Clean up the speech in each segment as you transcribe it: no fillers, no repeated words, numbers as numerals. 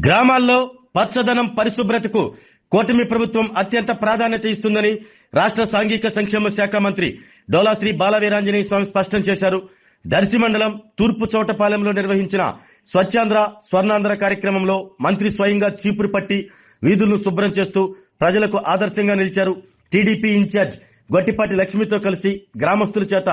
గ్రామాల్లో పచ్చదనం పరిశుభ్రతకు కూటమి ప్రభుత్వం అత్యంత ప్రాధాన్యత ఇస్తుందని రాష్ట్ర సాంఘిక సంక్షేమ శాఖ మంత్రి డోలా శ్రీ బాలవీరాంజనేయ స్వామి స్పష్టం చేశారు. దర్శి మండలం తూర్పు చోటపాలెంలో నిర్వహించిన స్వచ్ఛాంధ్ర స్వర్ణాంధ్ర కార్యక్రమంలో మంత్రి స్వయంగా చీపురు పట్టి వీధులను శుభ్రం చేస్తూ ప్రజలకు ఆదర్శంగా నిలిచారు. టీడీపీ ఇన్ఛార్జ్ గొట్టిపాటి లక్ష్మితో కలిసి గ్రామస్తుల చేత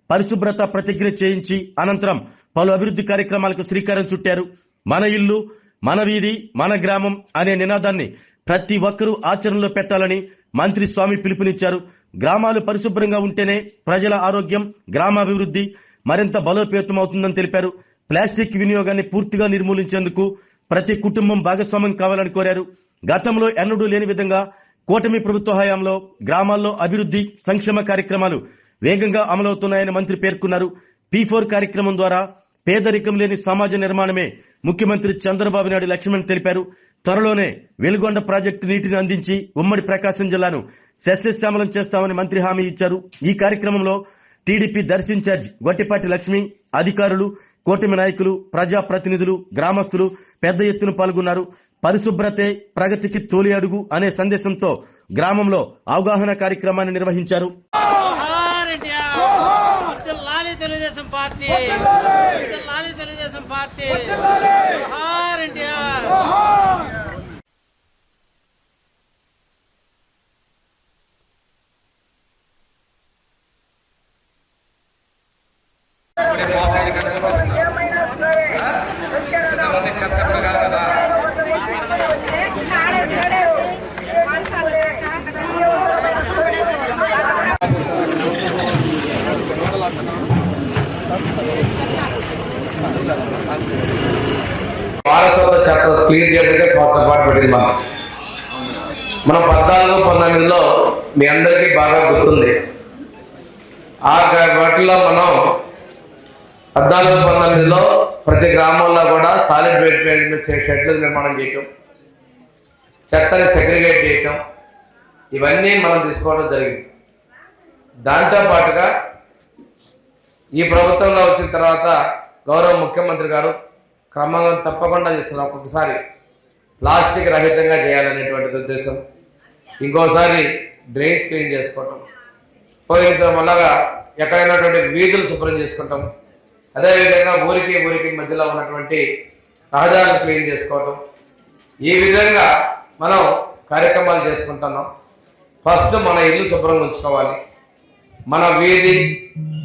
పరిశుభ్రత ప్రతిజ్ఞ చేయించి అనంతరం పలు అభివృద్ధి కార్యక్రమాలకు శ్రీకారం చుట్టారు. మన ఇల్లు మన వీధి మన గ్రామం అనే నినాదాన్ని ప్రతి ఒక్కరూ ఆచరణలో పెట్టాలని మంత్రి స్వామి పిలుపునిచ్చారు. గ్రామాలు పరిశుభ్రంగా ఉంటేనే ప్రజల ఆరోగ్యం గ్రామాభివృద్ధి మరింత బలోపేతమవుతుందని తెలిపారు. ప్లాస్టిక్ వినియోగాన్ని పూర్తిగా నిర్మూలించేందుకు ప్రతి కుటుంబం భాగస్వామ్యం కావాలని కోరారు. గతంలో ఎన్నడూ లేని విధంగా కూటమి ప్రభుత్వ హయాంలో గ్రామాల్లో అభివృద్ధి సంక్షేమ కార్యక్రమాలు వేగంగా అమలవుతున్నాయని మంత్రి పేర్కొన్నారు. P4 కార్యక్రమం ద్వారా పేదరికం లేని సమాజ నిర్మాణమే ముఖ్యమంత్రి చంద్రబాబు నాయుడు లక్ష్యమని తెలిపారు. త్వరలోనే వెలుగొండ ప్రాజెక్టు నీటిని అందించి ఉమ్మడి ప్రకాశం జిల్లాను సస్యశ్యామలం చేస్తామని మంత్రి హామీ ఇచ్చారు. ఈ కార్యక్రమంలో టీడీపీ దర్శి ఇన్ఛార్జ్ గొట్టిపాటి లక్ష్మి, అధికారులు, కూటమి నాయకులు, ప్రజాప్రతినిధులు, గ్రామస్తులు పెద్ద ఎత్తున పాల్గొన్నారు. పరిశుభ్రతే ప్రగతికి తొలి అడుగు అనే సందేశంతో గ్రామంలో అవగాహన కార్యక్రమాన్ని నిర్వహించారు. వారసత్వ చెత్త క్లీన్ చేయడానికి సంవత్సరం పాటు పెట్టింది. మనం 14-19లో మీ అందరికీ బాగా గుర్తుంది. ఆ వాటిలో మనం 14-19లో ప్రతి గ్రామంలో కూడా సాలిడ్ వేస్ట్ షెడ్లు నిర్మాణం చేయటం, చెత్తని సెగ్రిగేట్ చేయటం, ఇవన్నీ మనం తీసుకోవడం జరిగింది. దాంతోపాటుగా ఈ ప్రభుత్వంలో వచ్చిన తర్వాత గౌరవ ముఖ్యమంత్రి గారు క్రమంగా తప్పకుండా చేస్తున్నారు. ఒక్కొక్కసారి ప్లాస్టిక్ రహితంగా చేయాలనేటువంటి ఉద్దేశం, ఇంకోసారి డ్రైన్స్ క్లీన్ చేసుకోవటం, పోయిన వల్లగా ఎక్కడైనటువంటి వీధులు శుభ్రం చేసుకుంటాం, అదేవిధంగా ఊరికి మధ్యలో ఉన్నటువంటి రహదారులు క్లీన్ చేసుకోవటం, ఈ విధంగా మనం కార్యక్రమాలు చేసుకుంటున్నాం. ఫస్ట్ మన ఇల్లు శుభ్రంగా ఉంచుకోవాలి. మన వీధి,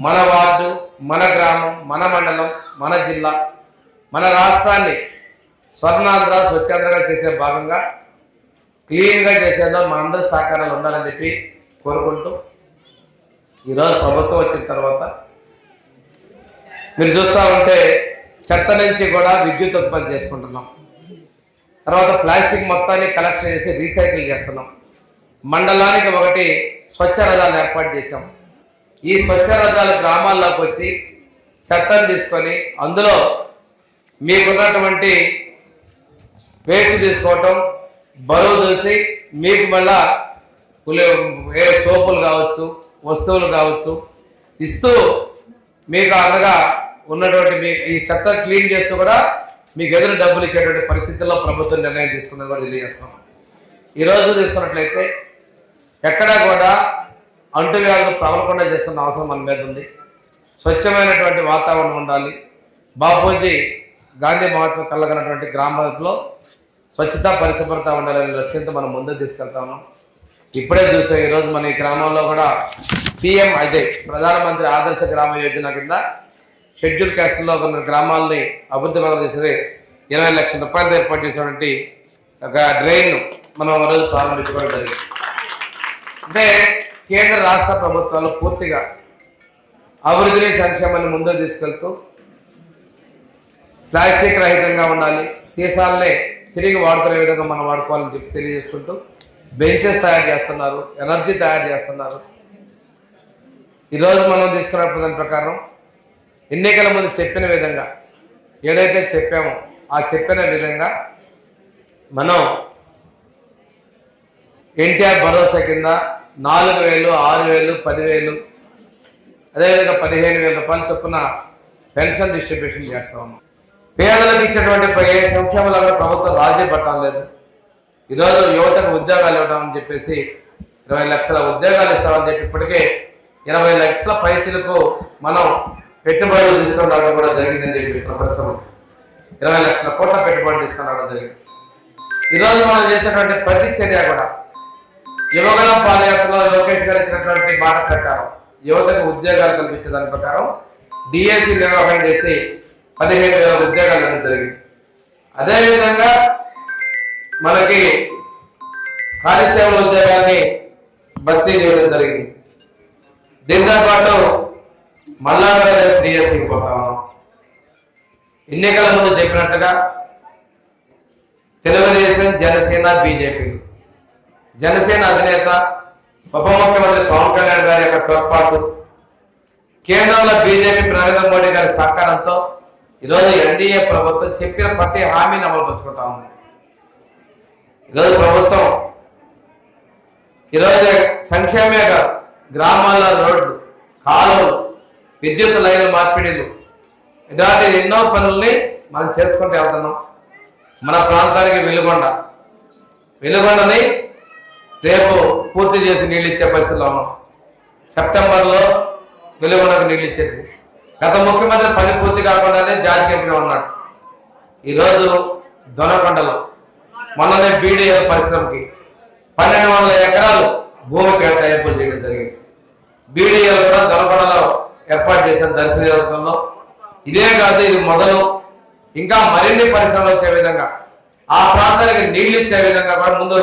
మన వార్డు, మన గ్రామం, మన మండలం, మన జిల్లా, మన రాష్ట్రాన్ని స్వర్ణాంధ్ర స్వచ్ఛాంధ్రగా చేసే భాగంగా క్లీన్గా చేసేదో మనందరి సహకారాలు ఉండాలని చెప్పి కోరుకుంటూ, ఈరోజు ప్రభుత్వం వచ్చిన తర్వాత మీరు చూస్తూ ఉంటే చెత్త నుంచి కూడా విద్యుత్ ఉత్పత్తి చేసుకుంటున్నాం. తర్వాత ప్లాస్టిక్ మొత్తాన్ని కలెక్షన్ చేసి రీసైకిల్ చేస్తున్నాం. మండలానికి ఒకటి స్వచ్ఛ రథాలు ఏర్పాటు చేశాం. ఈ స్వచ్ఛ రథాలు గ్రామాల్లోకి వచ్చి చెత్తను తీసుకొని అందులో మీకున్నటువంటి వేస్ట్ తీసుకోవటం, బరువు చూసి మీకు మళ్ళా ఏ సోపులు కావచ్చు, వస్తువులు కావచ్చు ఇస్తూ మీకు అనగా ఉన్నటువంటి మీ ఈ చెత్త క్లీన్ చేస్తూ కూడా మీకు ఎదురు డబ్బులు ఇచ్చేటువంటి పరిస్థితుల్లో ప్రభుత్వం నిర్ణయం తీసుకుందని కూడా తెలియజేస్తాం. ఈరోజు తీసుకున్నట్లయితే ఎక్కడా కూడా అంటువ్యాధులు ప్రబలకుండా చేసుకున్న అవసరం మన మీద ఉంది. స్వచ్ఛమైనటువంటి వాతావరణం ఉండాలి. బాపూజీ గాంధీ మహాత్మ కలగనటువంటి గ్రామాల్లో స్వచ్ఛత పరిశుభ్రత ఉండాలనే లక్ష్యంతో మనం ముందుకు తీసుకెళ్తా ఉన్నాం. ఇప్పుడే చూసాం, ఈరోజు మన ఈ గ్రామంలో కూడా PM అజయ్ ప్రధానమంత్రి ఆదర్శ గ్రామ యోజన కింద షెడ్యూల్ క్యాస్ట్లో కొన్ని గ్రామాలని అభివృద్ధి పథకం చేసేది 20 లక్షల రూపాయలతో ఏర్పాటు చేసినటువంటి ఒక డ్రైన్ మనం రోజు ప్రారంభించుకోవడం జరిగింది. అంటే కేంద్ర రాష్ట్ర ప్రభుత్వాలు పూర్తిగా అభివృద్ధిని సంక్షేమాన్ని ముందుకు తీసుకెళ్తూ ప్లాస్టిక్ రహితంగా ఉండాలి, సీసాలనే తిరిగి వాడుకునే విధంగా మనం వాడుకోవాలని చెప్పి తెలియజేసుకుంటూ బెంచెస్ తయారు చేస్తున్నారు, ఎనర్జీ తయారు చేస్తున్నారు. ఈరోజు మనం తీసుకున్న దాని ప్రకారం ఎన్నికల ముందు చెప్పిన విధంగా ఏదైతే చెప్పామో ఆ చెప్పిన విధంగా మనం ఎన్టీఆర్ భరోసా కింద 4,000, 6,000, 10,000 అదేవిధంగా 15,000 రూపాయల చొప్పున పెన్షన్ డిస్ట్రిబ్యూషన్ చేస్తా ఉన్నాం. పేదలకు ఇచ్చినటువంటి ఏ సంక్షేమాలు కూడా ప్రభుత్వం రాజీ పట్టడం లేదు. ఈరోజు యువతకు ఉద్యోగాలు ఇవ్వడం అని చెప్పేసి 20 లక్షల ఉద్యోగాలు ఇస్తామని చెప్పి ఇప్పటికే 20 లక్షల పైచీలకు మనం పెట్టుబడులు తీసుకొని రావడం కూడా జరిగిందని చెప్పి పరిశ్రమకు 20 లక్షల కోట్ల పెట్టుబడులు తీసుకొని రావడం జరిగింది. ఈరోజు మనం చేసినటువంటి ప్రతి చర్య కూడా యువగలం పాదయాత్రలో లోకేష్ గారు ఇచ్చినటువంటి మాట ప్రకారం యువతకు ఉద్యోగాలు కల్పించే దాని ప్రకారం డిఎస్సి నిర్వహణ చేసి 15,000 ఉద్యోగాలు ఇవ్వడం జరిగింది. అదేవిధంగా మనకి కానిస్టేబుల్ ఉద్యోగాన్ని భర్తీ చేయడం జరిగింది. దీంతో పాటు మళ్ళా డిఎస్సికి పోతా ఉన్నాం. ఎన్నికల ముందు చెప్పినట్టుగా తెలుగుదేశం, జనసేన, బీజేపీ, జనసేన అధినేత ఉప ముఖ్యమంత్రి పవన్ కళ్యాణ్ గారి యొక్క తోడ్పాటు, కేంద్రంలో బీజేపీ నరేంద్ర మోడీ గారి సహకారంతో ఈరోజు ఎన్డీఏ ప్రభుత్వం చెప్పిన ప్రతి హామీని అమలుపరుచుకుంటా ఉంది. ఈరోజు ప్రభుత్వం ఈరోజు సంక్షేమే కాదు, గ్రామాల్లో రోడ్లు, కాలువలు, విద్యుత్ లైన్ల మార్పిడిలు, ఇలాంటి ఎన్నో పనుల్ని మనం చేసుకుంటూ వెళ్తున్నాం. మన ప్రాంతానికి వెలుగొండని రేపు పూర్తి చేసి నీళ్ళు ఇచ్చే పరిస్థితిలో ఉన్నాం. సెప్టెంబర్లో వెలుగొండకు నీళ్ళు ఇచ్చేది. గత ముఖ్యమంత్రి పని పూర్తి కాకుండానే జాతికెక్కిన ఉన్నాడు. ఈరోజు దొనకొండలో మొన్ననే బీడీఎల్ పరిశ్రమకి 1200 ఎకరాలు భూమి కేటాయింపులు చేయడం జరిగింది. బీడీఎల్ కూడా దొనకొండలో ఏర్పాటు చేసిన దర్శన నియోజకవర్గంలో. ఇదే కాదు, ఇది మొదలు. ఇంకా మరిన్ని పరిశ్రమలు వచ్చే విధంగా, ఆ ప్రాంతానికి నీళ్లు ఇచ్చే విధంగా కూడా ముందు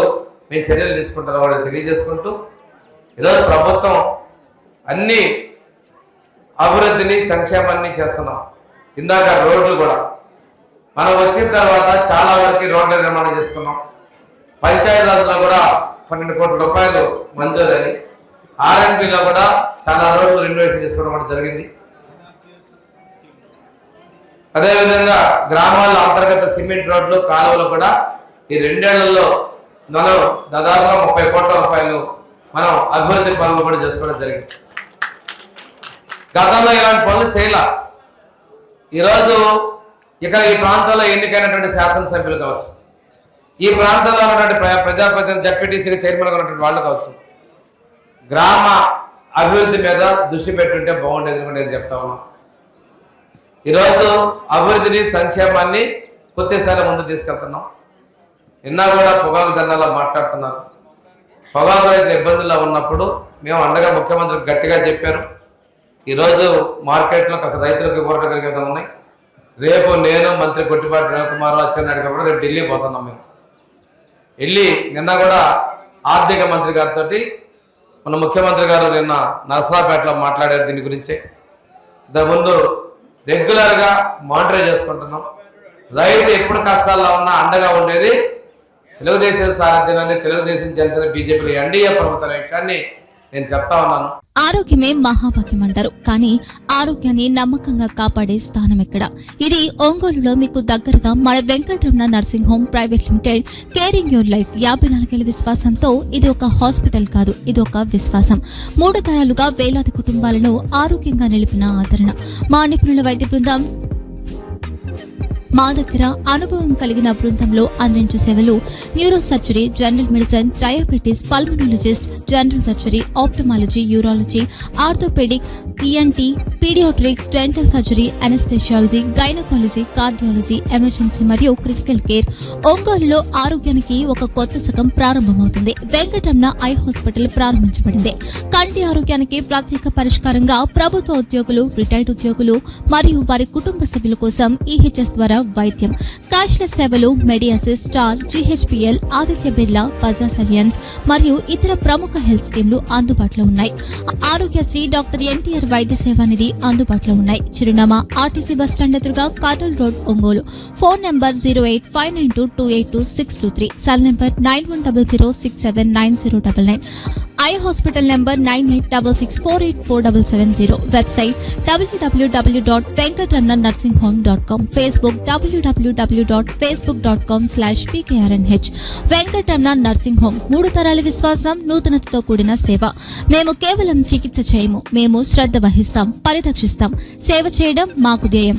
మేము చర్యలు తీసుకుంటాం వాళ్ళని తెలియజేసుకుంటూ, ఈరోజు ప్రభుత్వం అన్ని అభివృద్ధిని, సంక్షేమాన్ని చేస్తున్నాం. ఇందాక రోడ్లు కూడా మనం వచ్చిన తర్వాత చాలా వరకు రోడ్ల నిర్మాణం చేసుకున్నాం. పంచాయతీరాజ్లో కూడా 12 కోట్ల రూపాయలు మంజూరని, ఆర్ఎండ్బిలో కూడా చాలా రోడ్లు రెన్యువేషన్ చేసుకోవడం కూడా జరిగింది. అదేవిధంగా గ్రామాల్లో అంతర్గత సిమెంట్ రోడ్లు, కాలువలు కూడా ఈ 2 ఏళ్లలో మనం దాదాపుగా 30 కోట్ల రూపాయలు మనం అభివృద్ధి పనులు కూడా చేసుకోవడం జరిగింది. గతంలో ఇలాంటి పనులు చేయాల. ఈరోజు ఇక్కడ ఈ ప్రాంతంలో ఎన్నికైనటువంటి శాసనసభ్యులు కావచ్చు, ఈ ప్రాంతంలో ఉన్నటువంటి ప్రజాప్రతినిధులు, జడ్పీటీసీకి చైర్మన్గా ఉన్నటువంటి వాళ్ళు కావచ్చు, గ్రామ అభివృద్ధి మీద దృష్టి పెట్టుంటే బాగుండేది కూడా నేను చెప్తా ఉన్నాను. ఈరోజు అభివృద్ధిని, సంక్షేమాన్ని పూర్తి స్థాయిలో ముందు తీసుకెళ్తున్నాం. నిన్న కూడా పొగాకు దండాలో మాట్లాడుతున్నారు. పొగాకు రైతులు ఇబ్బందుల్లో ఉన్నప్పుడు మేము అండగా ముఖ్యమంత్రికి గట్టిగా చెప్పారు. ఈరోజు మార్కెట్లో కాస్త రైతులకు ఊరట కలిగే విధంగా ఉన్నాయి. రేపు నేను, మంత్రి కొట్టిపాటి రవికుమార్, అచ్చెన్నాయుడు కూడా రేపు ఢిల్లీ పోతున్నాం. మేము వెళ్ళి నిన్న కూడా ఆర్థిక మంత్రి గారితో మన ముఖ్యమంత్రి గారు నిన్న నర్సరాపేటలో మాట్లాడారు దీని గురించే. దాని ముందు రెగ్యులర్గా మానిటర్ చేసుకుంటున్నాం. రైతు ఎప్పుడు కష్టాల్లో ఉన్నా అండగా ఉండేది తెలుగుదేశం సారథ్యంలోనే, తెలుగుదేశం, జనసేన, బీజేపీ, ఎన్డీఏ ప్రభుత్వ విషయాన్ని నేను చెప్తా ఉన్నాను. ఆరోగ్యమే మహాభాగ్యం అంటారు, కానీ ఆరోగ్యాన్ని నమ్మకంగా కాపాడే స్థానం ఎక్కడ? ఇది ఒంగోలులో మీకు దగ్గరగా మన Venkataramana nursing home private limited. Caring your life 54 ఏళ్ల విశ్వాసంతో ఇది ఒక హాస్పిటల్ కాదు, ఇది ఒక విశ్వాసం. 3 తరాలుగా వేలాది కుటుంబాలను ఆరోగ్యంగా నిలిపిన ఆదరణ. మా నిపుణుల వైద్య బృందం మా దగ్గర అనుభవం కలిగిన బృందంలో అందించే సేవలు neuro surgery, general medicine, diabetes, pulmonologist, general surgery, ophthalmology, urology, orthopaedic, ENT, paediatrics, dental surgery, anaesthesiology, gynaecology, cardiology, emergency మరియు క్రిటికల్ కేర్. ఒంగోలులో ఆరోగ్యానికి ఒక కొత్త శకం ప్రారంభమవుతుంది. వెంకటరమణ ఐ హాస్పిటల్ ప్రారంభించబడింది. కంటి ఆరోగ్యానికి ప్రత్యేక పరిష్కారంగా ప్రభుత్వ ఉద్యోగులు, రిటైర్డ్ ఉద్యోగులు మరియు వారి కుటుంబ సభ్యుల కోసం ఈహెచ్ఎస్ ద్వారా వైద్యం. క్యాష్లెస్ సేవలు మెడియాసిస్, స్టార్, జీహెచ్పీఎల్, ఆదిత్య బిర్లా, బజాజ్ అలియన్స్ మరియు ఇతర ప్రముఖ హెల్త్ స్కీమ్లు అందుబాటులో ఉన్నాయి. ఆరోగ్యశ్రీ, డాక్టర్ ఎన్టీఆర్ వైద్య సేవా నిధి అందుబాటులో ఉన్నాయి. చిరునామా ఆర్టీసీ బస్టాండ్ ఎదురుగా, Kurnool road, Ongole. Phone number 08592282623, cell number 9100679099. Eye hospital number 9866484770. Website www.venkatramannursingHome.com. Facebook www.facebook.com/pkrnh. Venkataramana nursing home, 3 తరాల విశ్వాసం, నూతనతతో కూడిన సేవ. మేము కేవలం చికిత్స చేయము, మేము శ్రద్ధ వహిస్తాం, పరిరక్షిస్తాం. సేవ చేయడం మాకు ధ్యేయం.